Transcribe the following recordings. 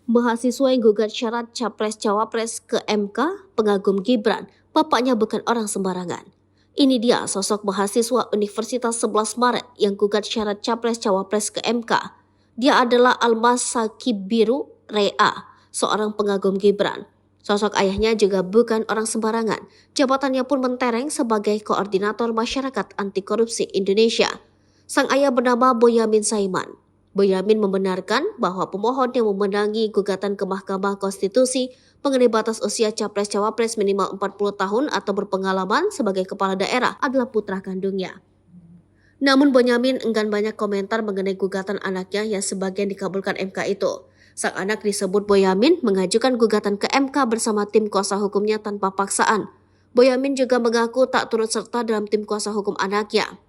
Mahasiswa yang gugat syarat Capres-Cawapres ke MK, pengagum Gibran, bapaknya bukan orang sembarangan. Ini dia sosok mahasiswa Universitas 11 Maret yang gugat syarat Capres-Cawapres ke MK. Dia adalah Almas Sakibiru Rea, seorang pengagum Gibran. Sosok ayahnya juga bukan orang sembarangan. Jabatannya pun mentereng sebagai Koordinator Masyarakat Anti Korupsi Indonesia. Sang ayah bernama Boyamin Saiman. Boyamin membenarkan bahwa pemohon yang memenangi gugatan ke Mahkamah Konstitusi mengenai batas usia Capres-Cawapres minimal 40 tahun atau berpengalaman sebagai kepala daerah adalah putra kandungnya. Namun Boyamin enggan banyak komentar mengenai gugatan anaknya yang sebagian dikabulkan MK itu. Sang anak disebut Boyamin mengajukan gugatan ke MK bersama tim kuasa hukumnya tanpa paksaan. Boyamin juga mengaku tak turut serta dalam tim kuasa hukum anaknya.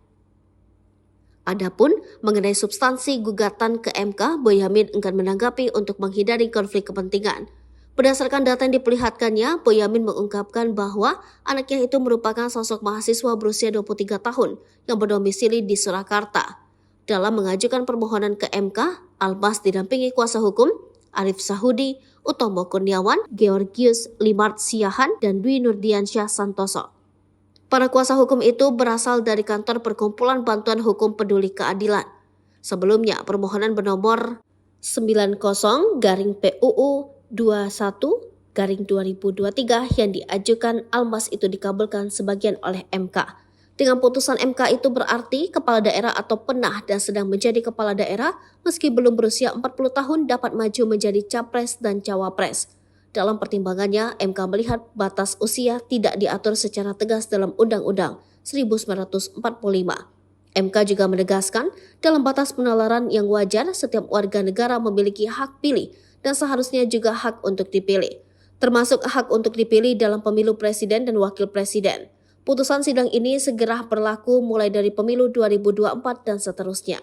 Adapun mengenai substansi gugatan ke MK, Boyamin enggan menanggapi untuk menghindari konflik kepentingan. Berdasarkan data yang diperlihatkannya, Boyamin mengungkapkan bahwa anaknya itu merupakan sosok mahasiswa berusia 23 tahun yang berdomisili di Surakarta. Dalam mengajukan permohonan ke MK, Almas didampingi kuasa hukum Arif Sahudi, Utomo Kurniawan, Georgius Limart Siahan, dan Dwi Nurdiansyah Santoso. Para kuasa hukum itu berasal dari kantor Perkumpulan Bantuan Hukum Peduli Keadilan. Sebelumnya, permohonan bernomor 90-PUU 21-2023 yang diajukan Almas itu dikabulkan sebagian oleh MK. Dengan putusan MK itu berarti kepala daerah atau pernah dan sedang menjadi kepala daerah meski belum berusia 40 tahun dapat maju menjadi capres dan cawapres. Dalam pertimbangannya, MK melihat batas usia tidak diatur secara tegas dalam Undang-Undang 1945. MK juga menegaskan dalam batas penalaran yang wajar setiap warga negara memiliki hak pilih dan seharusnya juga hak untuk dipilih, termasuk hak untuk dipilih dalam pemilu presiden dan wakil presiden. Putusan sidang ini segera berlaku mulai dari pemilu 2024 dan seterusnya.